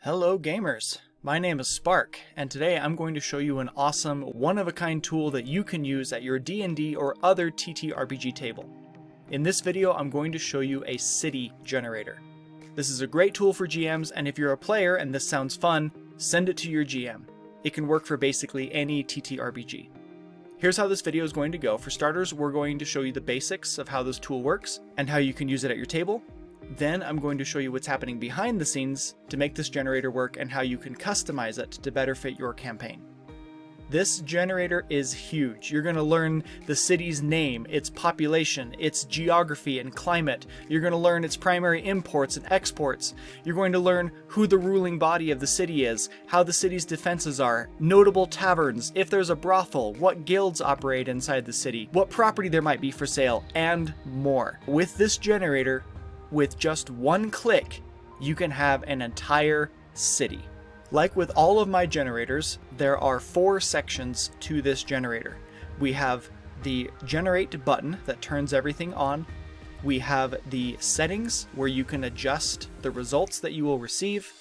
Hello gamers, my name is Spark, and today I'm going to show you an awesome one-of-a-kind tool that you can use at your D&D or other TTRPG table. In this video I'm going to show you a city generator. This is a great tool for GMs, and if you're a player and this sounds fun, send it to your GM. It can work for basically any TTRPG. Here's how this video is going to go. For starters, we're going to show you the basics of how this tool works and how you can use it at your table. Then I'm going to show you what's happening behind the scenes to make this generator work and how you can customize it to better fit your campaign. This generator is huge. You're going to learn the city's name, its population, its geography and climate. You're going to learn its primary imports and exports. You're going to learn who the ruling body of the city is, how the city's defenses are, notable taverns, if there's a brothel, what guilds operate inside the city, what property there might be for sale, and more. With this generator, with just one click, you can have an entire city. Like with all of my generators, there are 4 sections to this generator. We have the generate button that turns everything on. We have the settings where you can adjust the results that you will receive.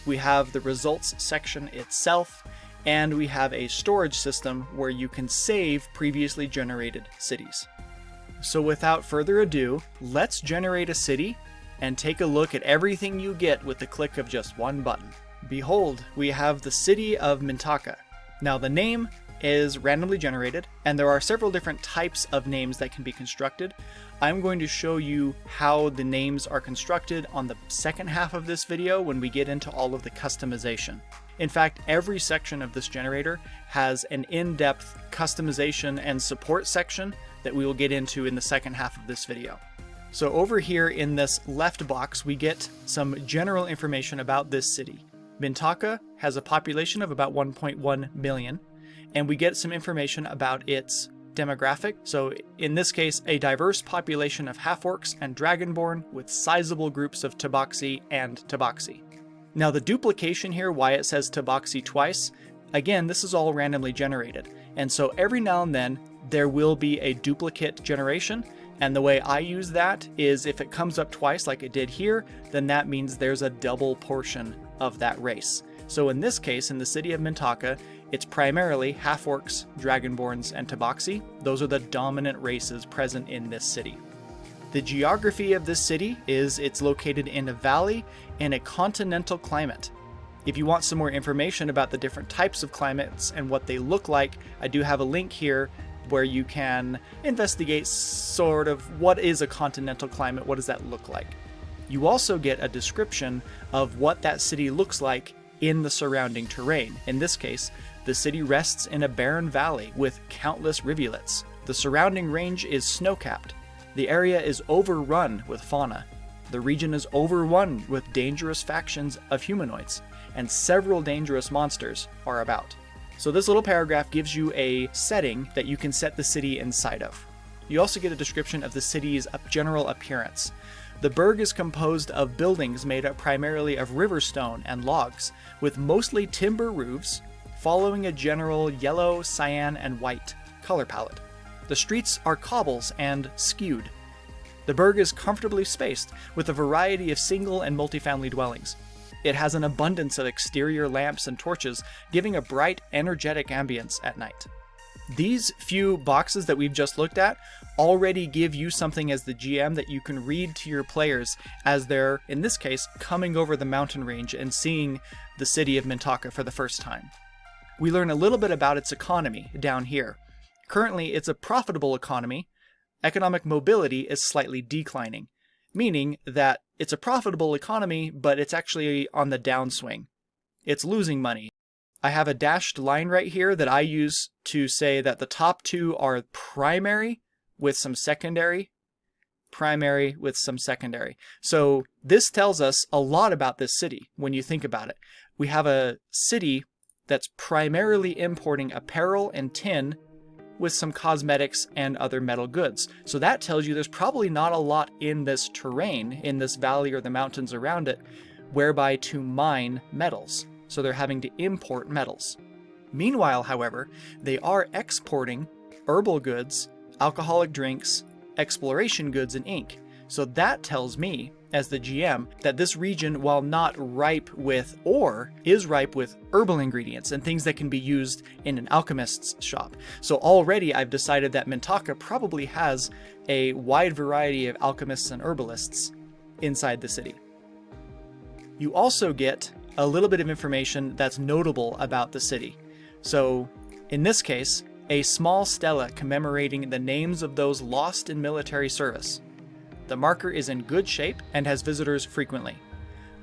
We have the results section itself, and we have a storage system where you can save previously generated cities. So without further ado, let's generate a city and take a look at everything you get with the click of just one button. Behold, we have the city of Mintaka. Now the name is randomly generated, and there are several different types of names that can be constructed. I'm going to show you how the names are constructed on the second half of this video when we get into all of the customization. In fact, every section of this generator has an in-depth customization and support section that we will get into in the second half of this video. So over here in this left box, we get some general information about this city. Mintaka has a population of about 1.1 million, and we get some information about its demographic. So in this case, a diverse population of half-orcs and dragonborn with sizable groups of tabaxi and tabaxi. Now the duplication here, why it says tabaxi twice, again, this is all randomly generated. And so every now and then there will be a duplicate generation. And the way I use that is if it comes up twice like it did here, then that means there's a double portion of that race. So in this case, in the city of Mintaka, it's primarily half-orcs, dragonborns, and tabaxi. Those are the dominant races present in this city. The geography of this city is it's located in a valley in a continental climate. If you want some more information about the different types of climates and what they look like, I do have a link here where you can investigate sort of what is a continental climate, what does that look like. You also get a description of what that city looks like in the surrounding terrain. In this case, the city rests in a barren valley with countless rivulets. The surrounding range is snow-capped. The area is overrun with fauna. The region is overrun with dangerous factions of humanoids, and several dangerous monsters are about. So this little paragraph gives you a setting that you can set the city inside of. You also get a description of the city's general appearance. The burg is composed of buildings made up primarily of river stone and logs, with mostly timber roofs, following a general yellow, cyan, and white color palette. The streets are cobbles and skewed. The burg is comfortably spaced, with a variety of single and multifamily dwellings. It has an abundance of exterior lamps and torches, giving a bright, energetic ambience at night. These few boxes that we've just looked at already give you something as the GM that you can read to your players as they're, in this case, coming over the mountain range and seeing the city of Mintaka for the first time. We learn a little bit about its economy down here. Currently, it's a profitable economy. Economic mobility is slightly declining, meaning that it's a profitable economy, but it's actually on the downswing. It's losing money. I have a dashed line right here that I use to say that the top 2 are primary with some secondary, primary with some secondary. So this tells us a lot about this city when you think about it. We have a city that's primarily importing apparel and tin with some cosmetics and other metal goods. So that tells you there's probably not a lot in this terrain, in this valley or the mountains around it, whereby to mine metals. So they're having to import metals. Meanwhile, however, they are exporting herbal goods, alcoholic drinks, exploration goods, and ink. So that tells me, as the GM, that this region, while not ripe with ore, is ripe with herbal ingredients and things that can be used in an alchemist's shop. So already I've decided that Mintaka probably has a wide variety of alchemists and herbalists inside the city. You also get a little bit of information that's notable about the city. So in this case, a small stela commemorating the names of those lost in military service. The marker is in good shape and has visitors frequently.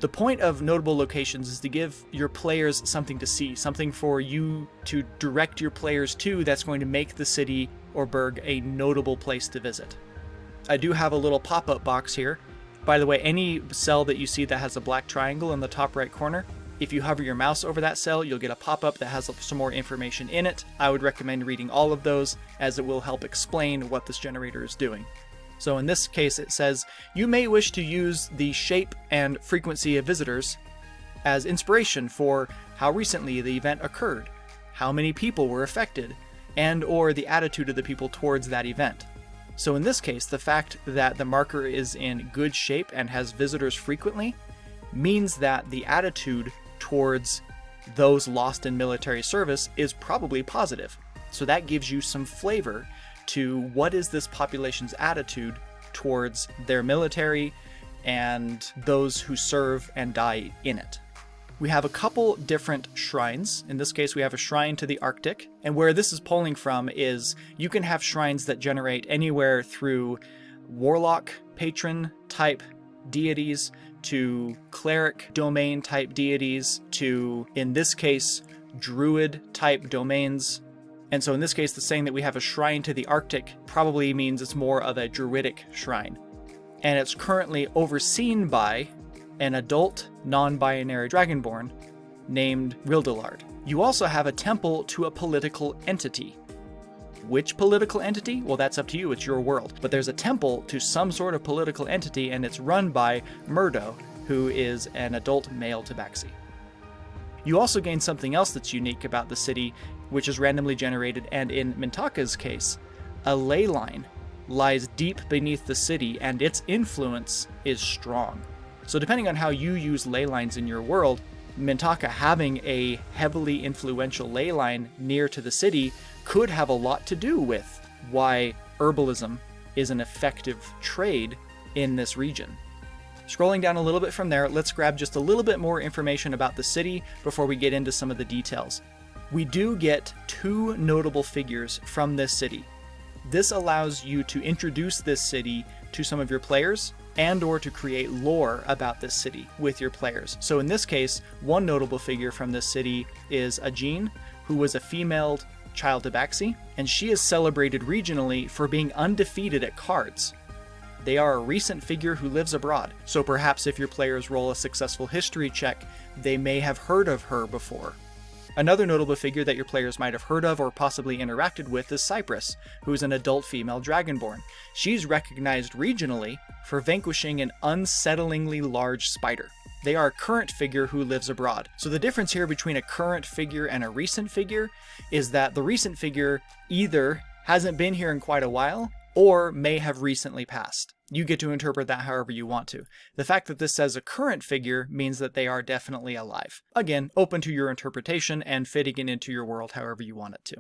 The point of notable locations is to give your players something to see, something for you to direct your players to that's going to make the city or burg a notable place to visit. I do have a little pop-up box here. By the way, any cell that you see that has a black triangle in the top right corner, if you hover your mouse over that cell, you'll get a pop-up that has some more information in it. I would recommend reading all of those, as it will help explain what this generator is doing. So in this case, it says, you may wish to use the shape and frequency of visitors as inspiration for how recently the event occurred, how many people were affected, and or the attitude of the people towards that event. So in this case, the fact that the marker is in good shape and has visitors frequently means that the attitude towards those lost in military service is probably positive. So that gives you some flavor to what is this population's attitude towards their military and those who serve and die in it. We have a couple different shrines. In this case, we have a shrine to the Arctic, and where this is pulling from is you can have shrines that generate anywhere through warlock patron type deities to cleric domain type deities to, in this case, druid type domains. And so in this case, the saying that we have a shrine to the Arctic probably means it's more of a druidic shrine. And it's currently overseen by an adult non-binary dragonborn named Rildilard. You also have a temple to a political entity. Which political entity? Well, that's up to you, it's your world. But there's a temple to some sort of political entity, and it's run by Murdo, who is an adult male tabaxi. You also gain something else that's unique about the city, which is randomly generated, and in Mintaka's case, a ley line lies deep beneath the city and its influence is strong. So depending on how you use ley lines in your world, Mintaka having a heavily influential ley line near to the city could have a lot to do with why herbalism is an effective trade in this region. Scrolling down a little bit from there, let's grab just a little bit more information about the city before we get into some of the details. We do get two notable figures from this city. This allows you to introduce this city to some of your players and or to create lore about this city with your players. So in this case, one notable figure from this city is Ajin, who was a female child tabaxi, and she is celebrated regionally for being undefeated at cards. They are a recent figure who lives abroad, so perhaps if your players roll a successful history check, they may have heard of her before. Another notable figure that your players might have heard of or possibly interacted with is Cypress, who is an adult female dragonborn. She's recognized regionally for vanquishing an unsettlingly large spider. They are a current figure who lives abroad. So the difference here between a current figure and a recent figure is that the recent figure either hasn't been here in quite a while or may have recently passed. You get to interpret that however you want to. The fact that this says a current figure means that they are definitely alive. Again, open to your interpretation and fitting it into your world however you want it to.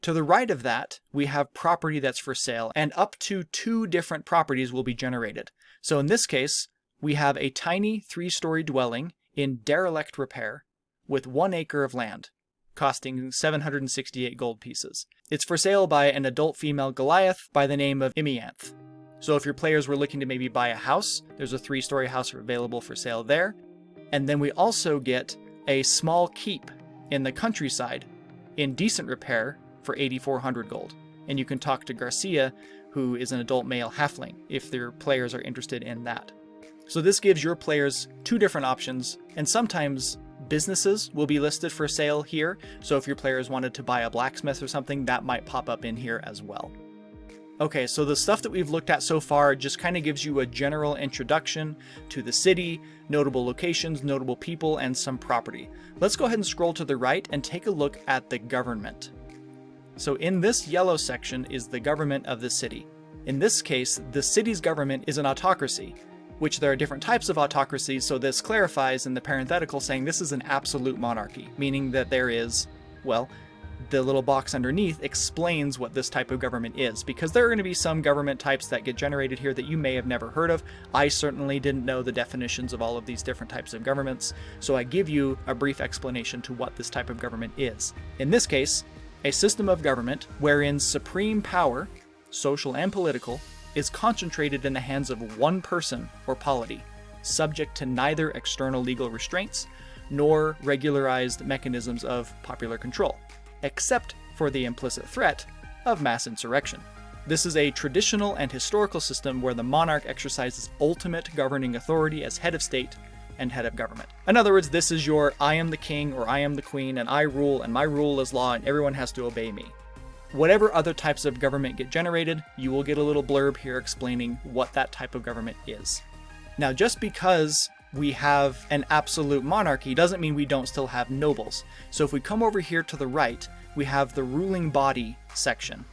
To the right of that, we have property that's for sale, and up to 2 different properties will be generated. So in this case, we have a tiny 3-story dwelling in derelict repair with 1 acre of land, costing 768 gold pieces. It's for sale by an adult female Goliath by the name of Imianth. So if your players were looking to maybe buy a house, there's a 3-story house available for sale there. And then we also get a small keep in the countryside in decent repair for 8,400 gold. And you can talk to Garcia, who is an adult male halfling, if their players are interested in that. So this gives your players 2 different options, and sometimes businesses will be listed for sale here. So if your players wanted to buy a blacksmith or something, that might pop up in here as well. Okay, so the stuff that we've looked at so far just kind of gives you a general introduction to the city, notable locations, notable people, and some property. Let's go ahead and scroll to the right and take a look at the government. So in this yellow section is the government of the city. In this case, the city's government is an autocracy, which there are different types of autocracies, so this clarifies in the parenthetical saying this is an absolute monarchy, meaning that there is, well, the little box underneath explains what this type of government is, because there are going to be some government types that get generated here that you may have never heard of. I certainly didn't know the definitions of all of these different types of governments, so I give you a brief explanation to what this type of government is. In this case, a system of government wherein supreme power, social and political, is concentrated in the hands of one person or polity, subject to neither external legal restraints nor regularized mechanisms of popular control, except for the implicit threat of mass insurrection. This is a traditional and historical system where the monarch exercises ultimate governing authority as head of state and head of government. In other words, this is your I am the king or I am the queen and I rule and my rule is law and everyone has to obey me. Whatever other types of government get generated, you will get a little blurb here explaining what that type of government is. Now, just because we have an absolute monarchy doesn't mean we don't still have nobles. So if we come over here to the right, we have the ruling body section.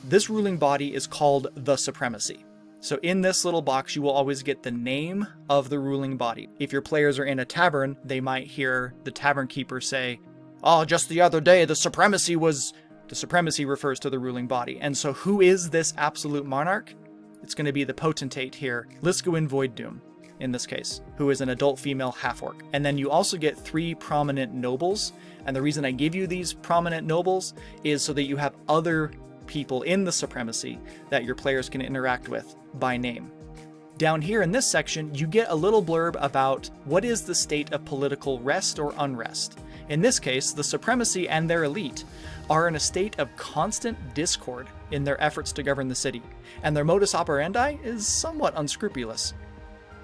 This ruling body is called the supremacy. So in this little box, you will always get the name of the ruling body. If your players are in a tavern, they might hear the tavern keeper say, "Oh, just the other day, the supremacy was..." The supremacy refers to the ruling body. And so who is this absolute monarch? It's going to be the potentate here, Lisgwyn Voiddoom, in this case, who is an adult female half-orc. And then you also get 3 prominent nobles. And the reason I give you these prominent nobles is so that you have other people in the supremacy that your players can interact with by name. Down here in this section, you get a little blurb about what is the state of political rest or unrest. In this case, the supremacy and their elite are in a state of constant discord in their efforts to govern the city, and their modus operandi is somewhat unscrupulous.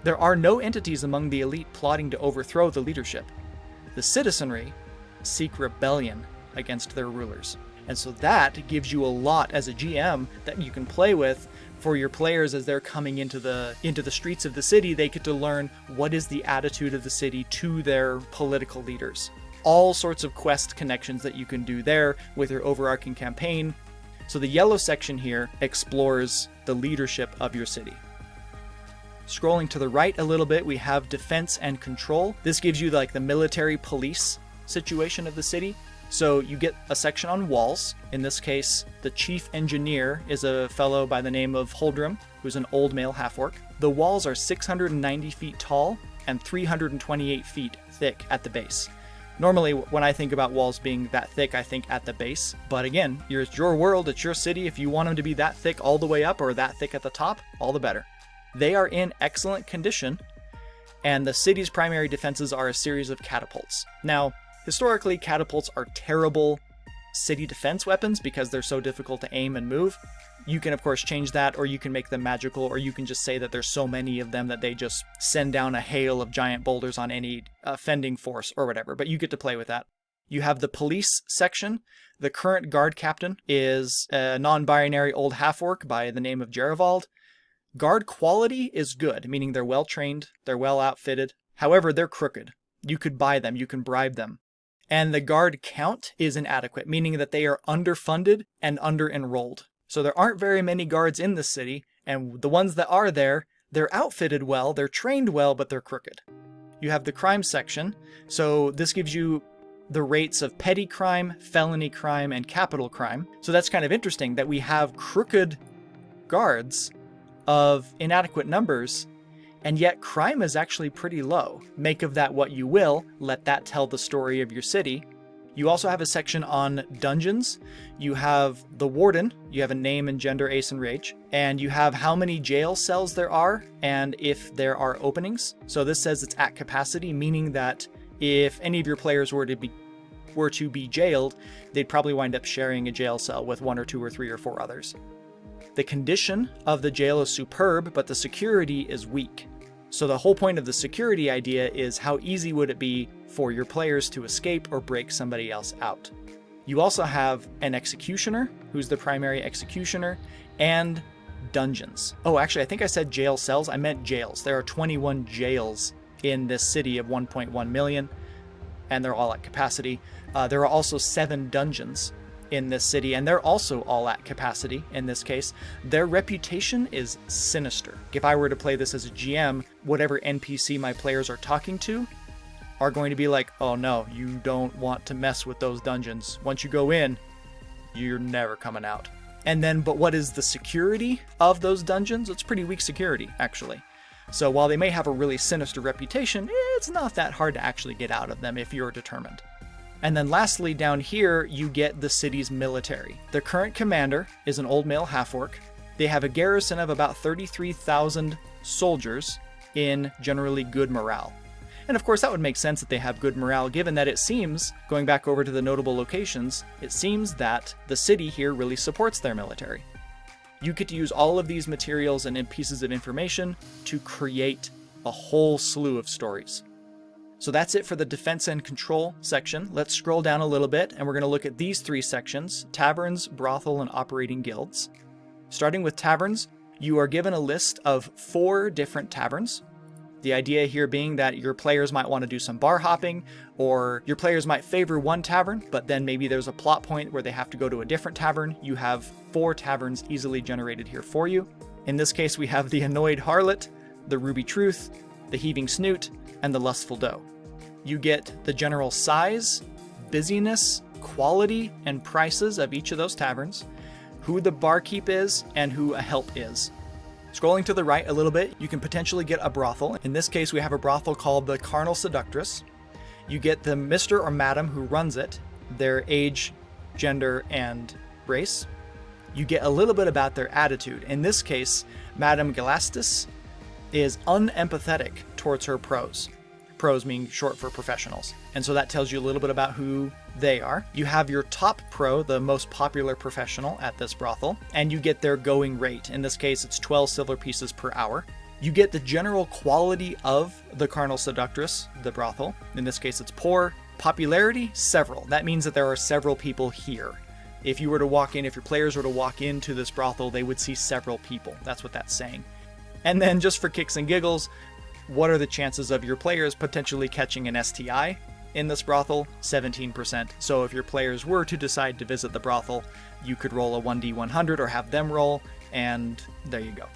There are no entities among the elite plotting to overthrow the leadership. The citizenry seek rebellion against their rulers. And so that gives you a lot as a GM that you can play with for your players as they're coming into the streets of the city. They get to learn what is the attitude of the city to their political leaders. All sorts of quest connections that you can do there with your overarching campaign. So the yellow section here explores the leadership of your city. Scrolling to the right a little bit, we have defense and control. This gives you like the military police situation of the city. So you get a section on walls. In this case, the chief engineer is a fellow by the name of Holdrum, who's an old male half-orc. The walls are 690 feet tall and 328 feet thick at the base. Normally, when I think about walls being that thick, I think at the base. But again, it's your world, it's your city. If you want them to be that thick all the way up or that thick at the top, all the better. They are in excellent condition, and the city's primary defenses are a series of catapults. Now, historically, catapults are terrible city defense weapons because they're so difficult to aim and move. You can, of course, change that, or you can make them magical, or you can just say that there's so many of them that they just send down a hail of giant boulders on any offending force or whatever, but you get to play with that. You have the police section. The current guard captain is a non-binary old half-orc by the name of Jerevald. Guard quality is good, meaning they're well-trained, they're well-outfitted. However, they're crooked. You could buy them, you can bribe them. And the guard count is inadequate, meaning that they are underfunded and under-enrolled. So there aren't very many guards in this city, and the ones that are there, they're outfitted well, they're trained well, but they're crooked. You have the crime section, so this gives you the rates of petty crime, felony crime, and capital crime. So that's kind of interesting that we have crooked guards of inadequate numbers, and yet crime is actually pretty low. Make of that what you will, let that tell the story of your city. You also have a section on dungeons. You have the warden, you have a name and gender, ace and rage, and you have how many jail cells there are and if there are openings. So this says it's at capacity, meaning that if any of your players were to be jailed, they'd probably wind up sharing a jail cell with 1 or 2 or 3 or 4 others. The condition of the jail is superb, but the security is weak. So the whole point of the security idea is how easy would it be for your players to escape or break somebody else out. You also have an executioner, who's the primary executioner, and dungeons. Oh, actually, I think I said jail cells. I meant jails. There are 21 jails in this city of 1.1 million, and they're all at capacity. There are also 7 dungeons. in this city, and they're also all at capacity in this case. Their reputation is sinister. If I were to play this as a GM, whatever NPC my players are talking to are going to be like, oh no, you don't want to mess with those dungeons. Once you go in, you're never coming out. And then, but what is the security of those dungeons? It's pretty weak security, actually. So while they may have a really sinister reputation, it's not that hard to actually get out of them if you're determined. And then lastly, down here, you get the city's military. The current commander is an old male half-orc. They have a garrison of about 33,000 soldiers in generally good morale. And of course, that would make sense that they have good morale, given that it seems, going back over to the notable locations, it seems that the city here really supports their military. You get to use all of these materials and pieces of information to create a whole slew of stories. So that's it for the defense and control section. Let's scroll down a little bit, and we're going to look at these three sections: taverns, brothel, and operating guilds. Starting with taverns, you are given a list of 4 different taverns. The idea here being that your players might want to do some bar hopping, or your players might favor one tavern, but then maybe there's a plot point where they have to go to a different tavern. You have 4 taverns easily generated here for you. In this case, we have the Annoyed Harlot, the Ruby Truth, the Heaving Snoot, and the Lustful Doe. You get the general size, busyness, quality, and prices of each of those taverns, who the barkeep is, and who a help is. Scrolling to the right a little bit, you can potentially get a brothel. In this case, we have a brothel called the Carnal Seductress. You get the Mr. or Madam who runs it, their age, gender, and race. You get a little bit about their attitude. In this case, Madame Galastis is unempathetic towards her pros. Pros being short for professionals. And so that tells you a little bit about who they are. You have your top pro, the most popular professional at this brothel, and you get their going rate. In this case, it's 12 silver pieces per hour. You get the general quality of the Carnal Seductress, the brothel. In this case, it's poor. Popularity, several. That means that there are several people here. If you were to walk in, if your players were to walk into this brothel, they would see several people. That's what that's saying. And then just for kicks and giggles, what are the chances of your players potentially catching an STI in this brothel? 17%. So if your players were to decide to visit the brothel, you could roll a 1d100 or have them roll, and there you go.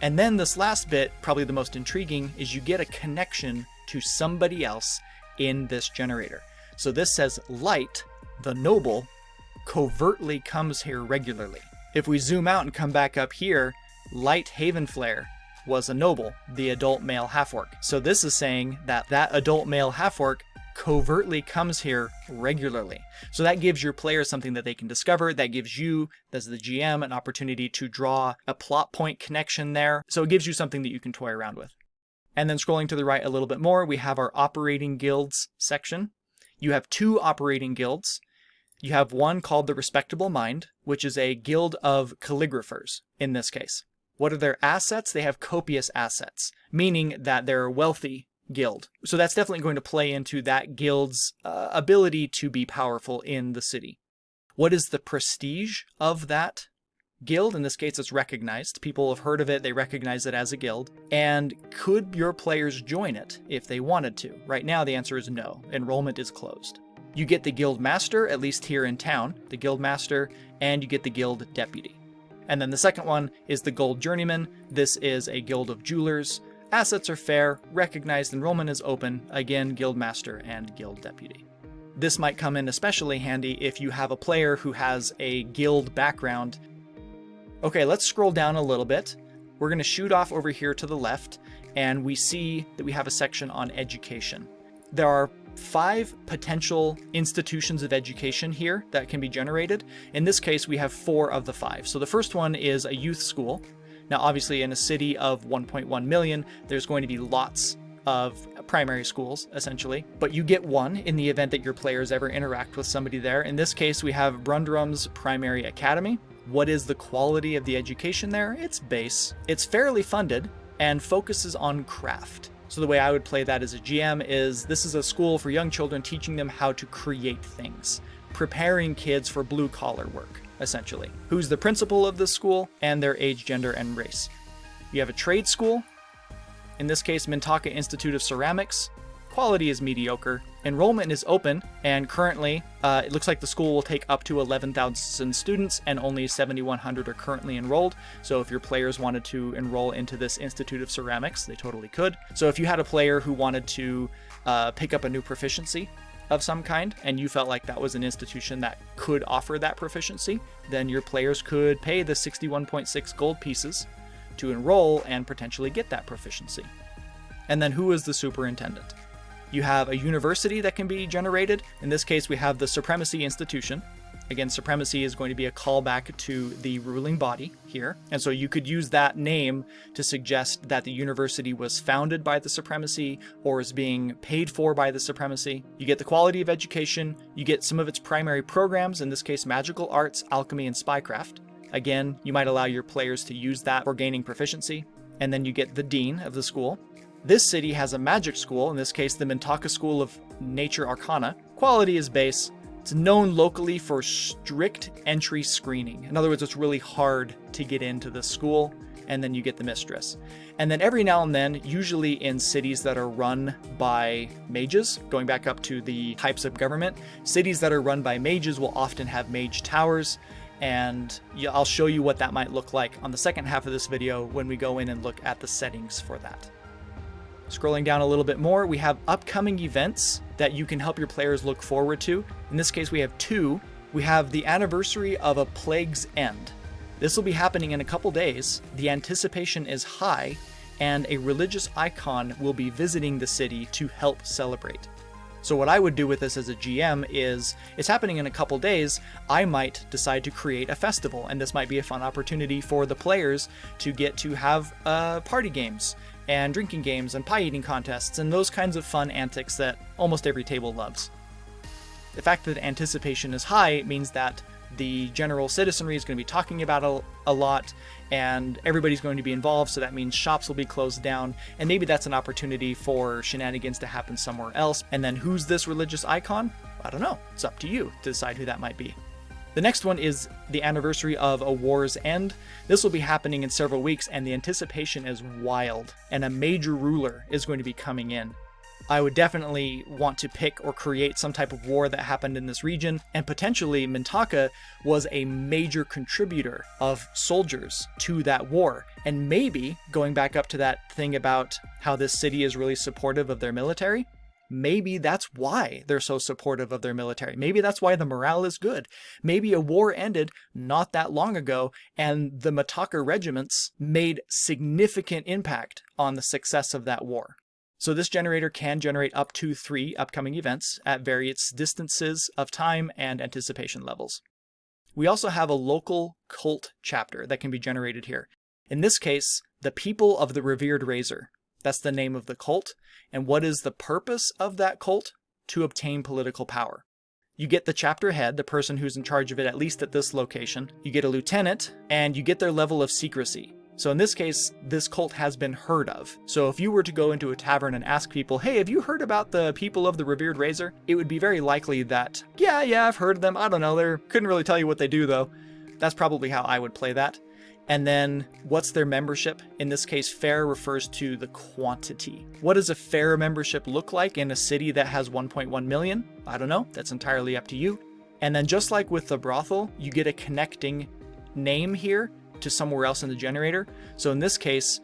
And then this last bit, probably the most intriguing, is you get a connection to somebody else in this generator. So this says Light, the noble, covertly comes here regularly. If we zoom out and come back up here, Light Havenflare was a noble, the adult male half-orc. So this is saying that that adult male half-orc covertly comes here regularly. So that gives your players something that they can discover. That gives you, as the GM, an opportunity to draw a plot point connection there. So it gives you something that you can toy around with. And then scrolling to the right a little bit more, we have our operating guilds section. You have 2 operating guilds. You have one called the Respectable Mind, which is a guild of calligraphers in this case. What are their assets? They have copious assets, meaning that they're a wealthy guild. So that's definitely going to play into that guild's ability to be powerful in the city. What is the prestige of that guild? In this case, it's recognized. People have heard of it. They recognize it as a guild. And could your players join it if they wanted to? Right now, the answer is no. Enrollment is closed. You get the guild master, at least here in town, the guild master, and you get the guild deputy. And then the second one is the Gold Journeyman. This is a guild of jewelers. Assets are fair, recognized enrollment is open, again, guild master and guild deputy. This might come in especially handy if you have a player who has a guild background. Okay, let's scroll down a little bit. We're going to shoot off over here to the left, and we see that we have a section on education. There are 5 potential institutions of education here that can be generated. In this case, we have 4 of the 5. So the first one is a youth school. Now, obviously, in a city of 1.1 million, there's going to be lots of primary schools, essentially. But you get one in the event that your players ever interact with somebody there. In this case, we have Brundrum's Primary Academy. What is the quality of the education there? It's base. It's fairly funded and focuses on craft. So the way I would play that as a GM is this is a school for young children teaching them how to create things, preparing kids for blue-collar work, essentially. Who's the principal of this school, and their age, gender, and race. You have a trade school. In this case, Mintaka Institute of Ceramics. Quality is mediocre. Enrollment is open, and currently it looks like the school will take up to 11,000 students, and only 7,100 are currently enrolled. So if your players wanted to enroll into this Institute of Ceramics, they totally could. So if you had a player who wanted to pick up a new proficiency of some kind, and you felt like that was an institution that could offer that proficiency, then your players could pay the 61.6 gold pieces to enroll and potentially get that proficiency. And then who is the superintendent? You have a university that can be generated. In this case, we have the Supremacy Institution. Again, Supremacy is going to be a callback to the ruling body here. And so you could use that name to suggest that the university was founded by the Supremacy or is being paid for by the Supremacy. You get the quality of education. You get some of its primary programs, in this case, magical arts, alchemy, and spycraft. Again, you might allow your players to use that for gaining proficiency. And then you get the dean of the school. This city has a magic school, in this case the Mintaka School of Nature Arcana. Quality is base. It's known locally for strict entry screening. In other words, it's really hard to get into the school, and then you get the mistress. And then every now and then, usually in cities that are run by mages, going back up to the types of government, cities that are run by mages will often have mage towers, and I'll show you what that might look like on the second half of this video when we go in and look at the settings for that. Scrolling down a little bit more, we have upcoming events that you can help your players look forward to. In this case, we have two. We have the anniversary of a plague's end. This will be happening in a couple days. The anticipation is high, and a religious icon will be visiting the city to help celebrate. So what I would do with this as a GM is, it's happening in a couple days, I might decide to create a festival, and this might be a fun opportunity for the players to get to have party games and drinking games and pie eating contests and those kinds of fun antics that almost every table loves. The fact that anticipation is high means that the general citizenry is going to be talking about it a lot, and everybody's going to be involved, so that means shops will be closed down, and maybe that's an opportunity for shenanigans to happen somewhere else. And then who's this religious icon? I don't know. It's up to you to decide who that might be. The next one is the anniversary of a war's end. This will be happening in several weeks, and the anticipation is wild, and a major ruler is going to be coming in. I would definitely want to pick or create some type of war that happened in this region, and potentially Mintaka was a major contributor of soldiers to that war. And maybe, going back up to that thing about how this city is really supportive of their military, maybe that's why they're so supportive of their military. Maybe that's why the morale is good. Maybe a war ended not that long ago, and the Mintaka regiments made significant impact on the success of that war. So this generator can generate up to 3 upcoming events at various distances of time and anticipation levels. We also have a local cult chapter that can be generated here. In this case, the People of the Revered Razor. That's the name of the cult. And what is the purpose of that cult? To obtain political power. You get the chapter head, the person who's in charge of it, at least at this location. You get a lieutenant, and you get their level of secrecy. So in this case, this cult has been heard of. So if you were to go into a tavern and ask people, hey, have you heard about the People of the Revered Razor? It would be very likely that, yeah, I've heard of them. I don't know. Couldn't really tell you what they do, though. That's probably how I would play that. And then what's their membership? In this case, fair refers to the quantity. What does a fair membership look like in a city that has 1.1 million? I don't know. That's entirely up to you. And then just like with the brothel, you get a connecting name here to somewhere else in the generator. So in this case,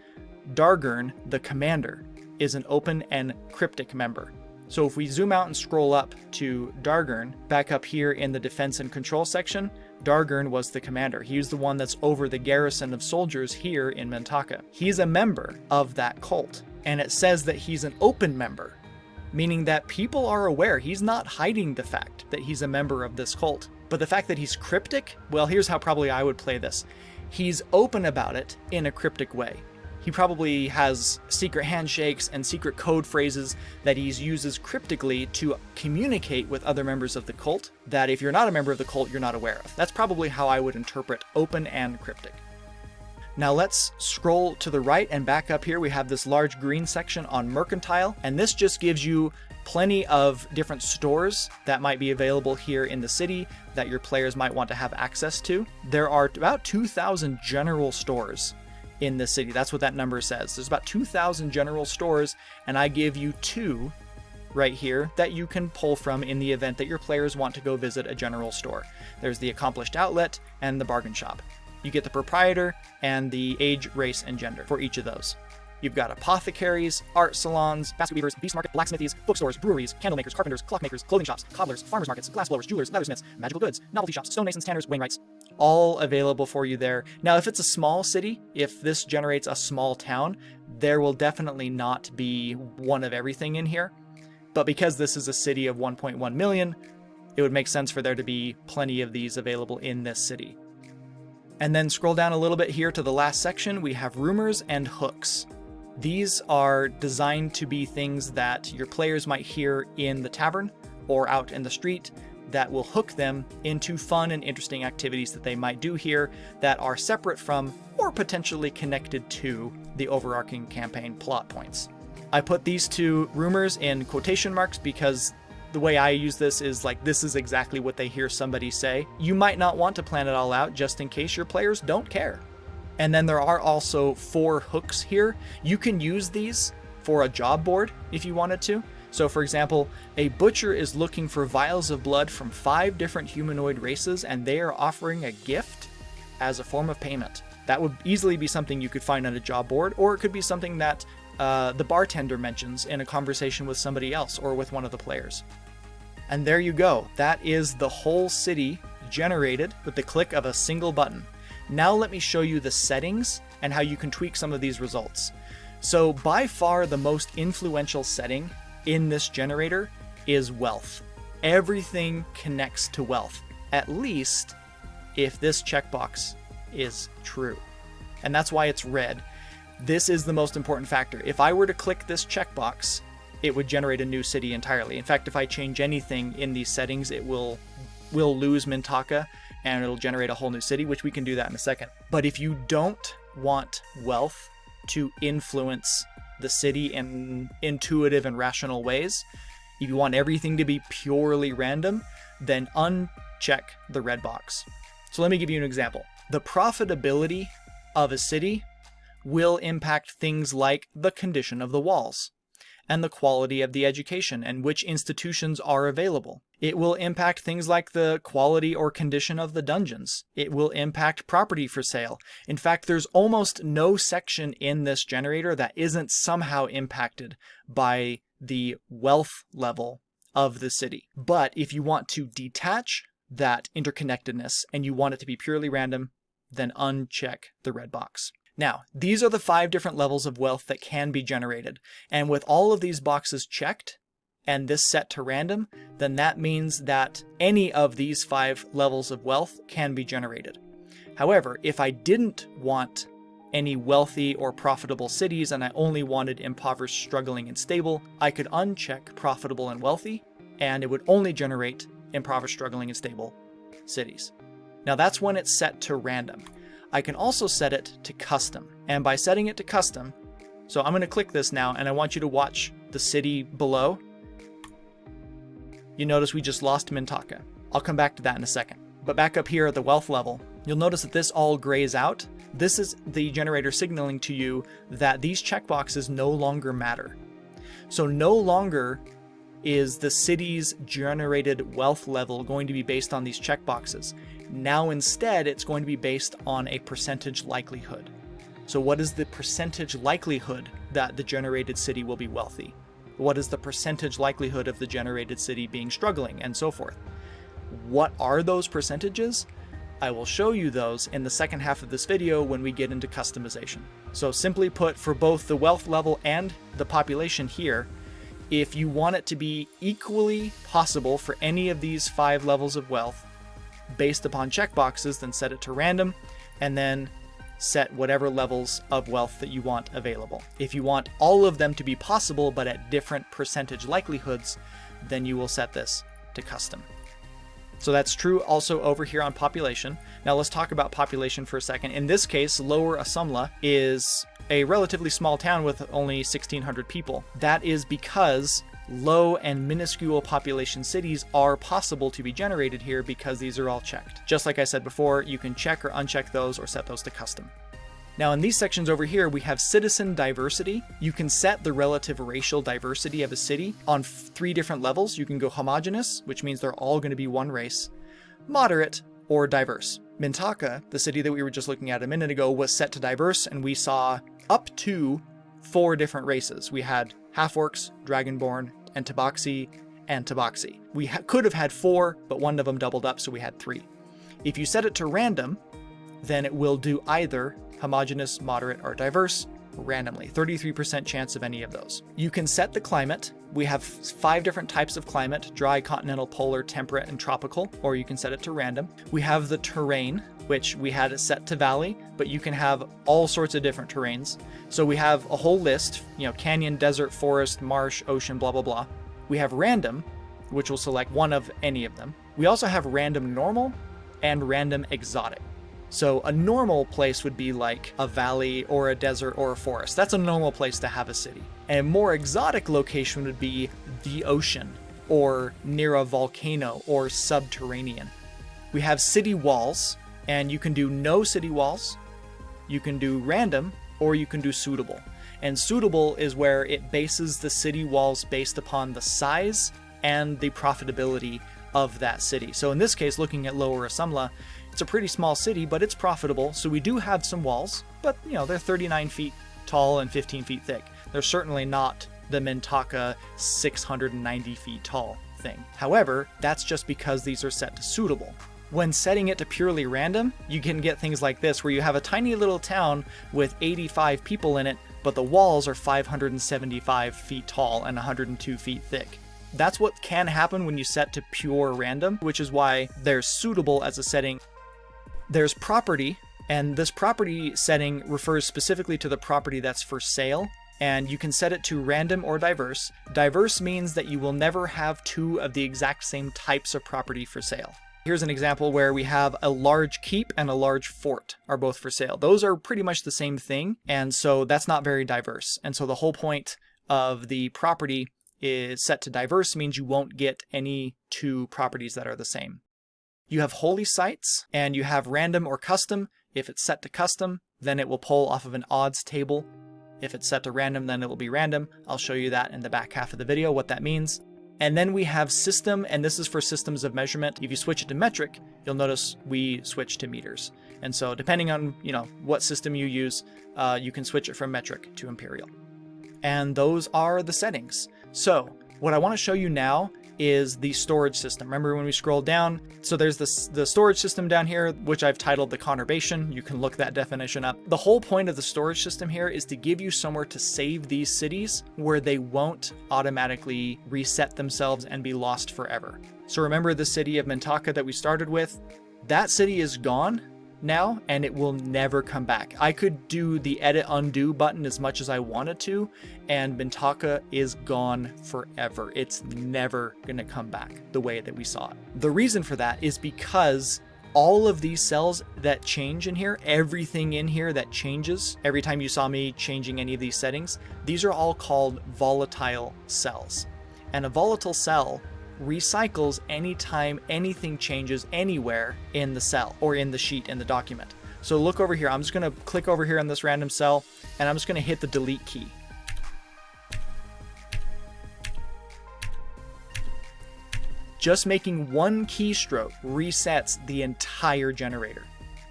Dargurn, the commander, is an open and cryptic member. So if we zoom out and scroll up to Dargurn, back up here in the defense and control section, Dargurn was the commander. He's the one that's over the garrison of soldiers here in Mintaka. He's a member of that cult, and it says that he's an open member, meaning that people are aware. He's not hiding the fact that he's a member of this cult. But the fact that he's cryptic, well, here's how probably I would play this. He's open about it in a cryptic way. He probably has secret handshakes and secret code phrases that he uses cryptically to communicate with other members of the cult that if you're not a member of the cult, you're not aware of. That's probably how I would interpret open and cryptic. Now let's scroll to the right and back up here. We have this large green section on mercantile, and this just gives you plenty of different stores that might be available here in the city that your players might want to have access to. There are about 2,000 general stores in the city. That's what that number says. There's about 2,000 general stores, and I give you 2 right here that you can pull from in the event that your players want to go visit a general store. There's the accomplished outlet and the bargain shop. You get the proprietor and the age, race, and gender for each of those. You've got apothecaries, art salons, basket weavers, beast market, blacksmithies, bookstores, breweries, candle makers, carpenters, clock makers, clothing shops, cobblers, farmers markets, glass blowers, jewelers, leathersmiths, magical goods, novelty shops, stonemasons, tanners, wainwrights, all available for you there. Now, if it's a small city, if this generates a small town, there will definitely not be one of everything in here. But because this is a city of 1.1 million, it would make sense for there to be plenty of these available in this city. And then scroll down a little bit here to the last section, we have rumors and hooks. These are designed to be things that your players might hear in the tavern or out in the street that will hook them into fun and interesting activities that they might do here that are separate from or potentially connected to the overarching campaign plot points. I put these two rumors in quotation marks because the way I use this is like, this is exactly what they hear somebody say. You might not want to plan it all out just in case your players don't care. And then there are also 4 hooks here. You can use these for a job board if you wanted to. So for example, a butcher is looking for vials of blood from 5 different humanoid races and they are offering a gift as a form of payment. That would easily be something you could find on a job board, or it could be something that the bartender mentions in a conversation with somebody else or with one of the players. And there you go. That is the whole city generated with the click of a single button. Now let me show you the settings and how you can tweak some of these results. So by far the most influential setting in this generator is wealth. Everything connects to wealth, at least if this checkbox is true. And that's why it's red. This is the most important factor. If I were to click this checkbox, it would generate a new city entirely. In fact, if I change anything in these settings, it will lose Mintaka and it'll generate a whole new city, which we can do that in a second. But if you don't want wealth to influence the city in intuitive and rational ways, if you want everything to be purely random, then uncheck the red box. So let me give you an example. The profitability of a city will impact things like the condition of the walls and the quality of the education and which institutions are available. It will impact things like the quality or condition of the dungeons. It will impact property for sale. In fact, there's almost no section in this generator that isn't somehow impacted by the wealth level of the city. But if you want to detach that interconnectedness and you want it to be purely random, then uncheck the red box. Now, these are the 5 different levels of wealth that can be generated. And with all of these boxes checked and this set to random, then that means that any of these 5 levels of wealth can be generated. However, if I didn't want any wealthy or profitable cities and I only wanted impoverished, struggling, and stable, I could uncheck profitable and wealthy, and it would only generate impoverished, struggling, and stable cities. Now that's when it's set to random. I can also set it to custom. And by setting it to custom, so I'm going to click this now and I want you to watch the city below. You notice we just lost Mintaka. I'll come back to that in a second. But back up here at the wealth level, you'll notice that this all grays out. This is the generator signaling to you that these checkboxes no longer matter. So no longer is the city's generated wealth level going to be based on these checkboxes. Now instead, it's going to be based on a percentage likelihood. So what is the percentage likelihood that the generated city will be wealthy? What is the percentage likelihood of the generated city being struggling, and so forth? What are those percentages? I will show you those in the second half of this video when we get into customization. So simply put, for both the wealth level and the population here, if you want it to be equally possible for any of these 5 levels of wealth based upon checkboxes, then set it to random and then set whatever levels of wealth that you want available. If you want all of them to be possible but at different percentage likelihoods, then you will set this to custom. So that's true also over here on population. Now let's talk about population for a second. In this case, Lower Asumla is a relatively small town with only 1,600 people. That is because low and minuscule population cities are possible to be generated here because these are all checked. Just like I said before, you can check or uncheck those or set those to custom. Now in these sections over here, we have citizen diversity. You can set the relative racial diversity of a city on 3 different levels. You can go homogeneous, which means they're all going to be one race, moderate, or diverse. Mintaka, the city that we were just looking at a minute ago, was set to diverse, and we saw up to 4 different races. We had half-orcs, dragonborn, and tabaxi. We could have had 4, but one of them doubled up, so we had 3. If you set it to random, then it will do either homogeneous, moderate, or diverse randomly. 33% chance of any of those. You can set the climate. We have 5 different types of climate: dry, continental, polar, temperate, and tropical, or you can set it to random. We have the terrain, which we had it set to valley, but you can have all sorts of different terrains. So we have a whole list, canyon, desert, forest, marsh, ocean, blah, blah, blah. We have random, which will select one of any of them. We also have random normal and random exotic. So a normal place would be like a valley or a desert or a forest. That's a normal place to have a city. And a more exotic location would be the ocean or near a volcano or subterranean. We have city walls, and you can do no city walls, you can do random, or you can do suitable. And suitable is where it bases the city walls based upon the size and the profitability of that city. So in this case, looking at Lower Asumla, it's a pretty small city, but it's profitable. So we do have some walls, but they're 39 feet tall and 15 feet thick. They're certainly not the Mintaka 690 feet tall thing. However, that's just because these are set to suitable. When setting it to purely random, you can get things like this, where you have a tiny little town with 85 people in it, but the walls are 575 feet tall and 102 feet thick. That's what can happen when you set to pure random, which is why there's suitable as a setting. There's property, and this property setting refers specifically to the property that's for sale, and you can set it to random or diverse. Diverse means that you will never have 2 of the exact same types of property for sale. Here's an example where we have a large keep and a large fort are both for sale. Those are pretty much the same thing, and so that's not very diverse. And so the whole point of the property is set to diverse means you won't get any 2 properties that are the same. You have holy sites, and you have random or custom. If it's set to custom, then it will pull off of an odds table. If it's set to random, then it will be random. I'll show you that in the back half of the video, what that means. And then we have system, and this is for systems of measurement. If you switch it to metric, you'll notice we switch to meters. And so depending on, what system you use, you can switch it from metric to imperial. And those are the settings. So what I want to show you now is the storage system. Remember when we scrolled down? So there's the storage system down here, which I've titled the conurbation. You can look that definition up. The whole point of the storage system here is to give you somewhere to save these cities where they won't automatically reset themselves and be lost forever. So remember the city of Mintaka that we started with? That city is gone now, and it will never come back. I could do the edit undo button as much as I wanted to, and Mintaka is gone forever. It's never going to come back the way that we saw it. The reason for that is because all of these cells that change in here, everything in here that changes every time you saw me changing any of these settings, these are all called volatile cells. And a volatile cell recycles anytime anything changes anywhere in the cell or in the sheet in the document. So look over here. I'm just going to click over here on this random cell, and I'm just going to hit the delete key. Just making one keystroke resets the entire generator.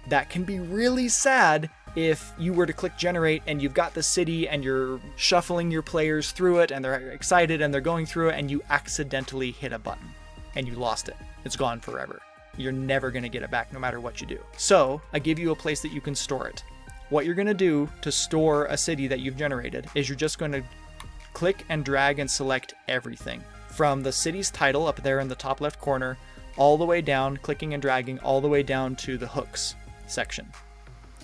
That can be really sad if you were to click generate and you've got the city and you're shuffling your players through it and they're excited and they're going through it and you accidentally hit a button and you lost it. It's gone forever. You're never going to get it back no matter what you do. So I give you a place that you can store it. What you're going to do to store a city that you've generated is you're just going to click and drag and select everything from the city's title up there in the top left corner all the way down, clicking and dragging all the way down to the hooks section.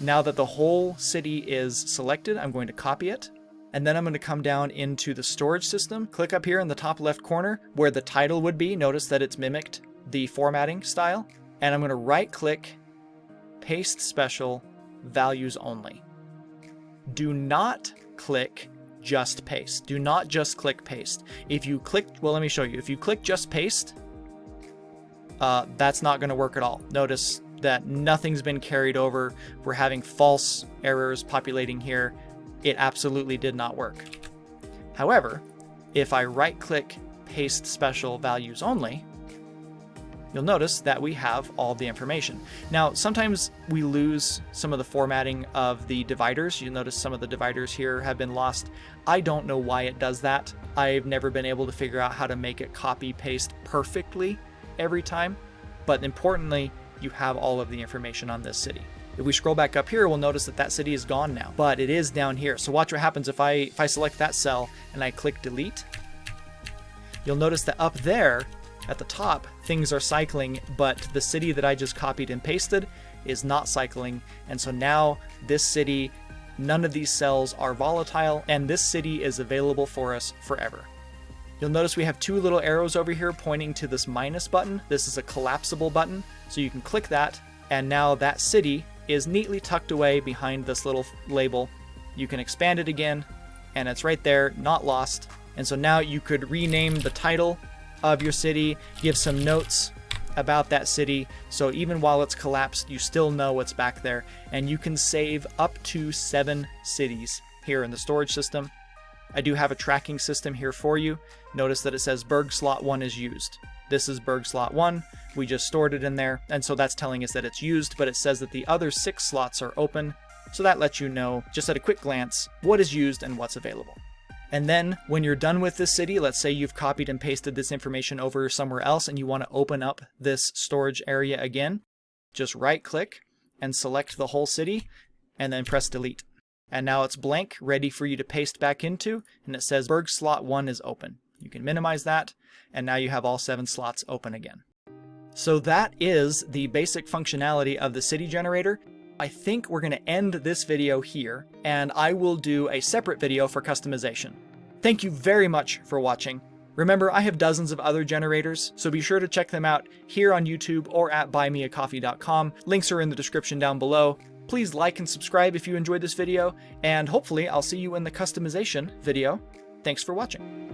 Now that the whole city is selected, I'm going to copy it, and then I'm going to come down into the storage system, click up here in the top left corner where the title would be. Notice that it's mimicked the formatting style, and I'm going to right click, paste special, values only. Do not click just paste. Do not just click paste. If you click, well, let me show you. If you click just paste, that's not going to work at all. Notice that nothing's been carried over. We're having false errors populating here. It absolutely did not work. However, if I right click paste special values only, you'll notice that we have all the information. Now, sometimes we lose some of the formatting of the dividers. You'll notice some of the dividers here have been lost. I don't know why it does that. I've never been able to figure out how to make it copy paste perfectly every time. But importantly, you have all of the information on this city. If we scroll back up here, we'll notice that that city is gone now, but it is down here. So watch what happens if I select that cell and I click delete. You'll notice that up there at the top, things are cycling, but the city that I just copied and pasted is not cycling. And so now this city, none of these cells are volatile, and this city is available for us forever. You'll notice we have two little arrows over here pointing to this minus button. This is a collapsible button, so you can click that, and now that city is neatly tucked away behind this little label. You can expand it again, and it's right there, not lost. And so now you could rename the title of your city, give some notes about that city, so even while it's collapsed, you still know what's back there, and you can save up to 7 cities here in the storage system. I do have a tracking system here for you. Notice that it says Berg slot 1 is used. This is Berg slot 1. We just stored it in there, and so that's telling us that it's used, but it says that the other 6 slots are open, so that lets you know, just at a quick glance, what is used and what's available. And then when you're done with this city, let's say you've copied and pasted this information over somewhere else and you want to open up this storage area again, just right click and select the whole city and then press delete. And now it's blank, ready for you to paste back into, and it says Berg slot 1 is open. You can minimize that, and now you have all 7 slots open again. So that is the basic functionality of the city generator. I think we're going to end this video here, and I will do a separate video for customization. Thank you very much for watching. Remember, I have dozens of other generators, so be sure to check them out here on YouTube or at buymeacoffee.com. Links are in the description down below. Please like and subscribe if you enjoyed this video, and hopefully I'll see you in the customization video. Thanks for watching.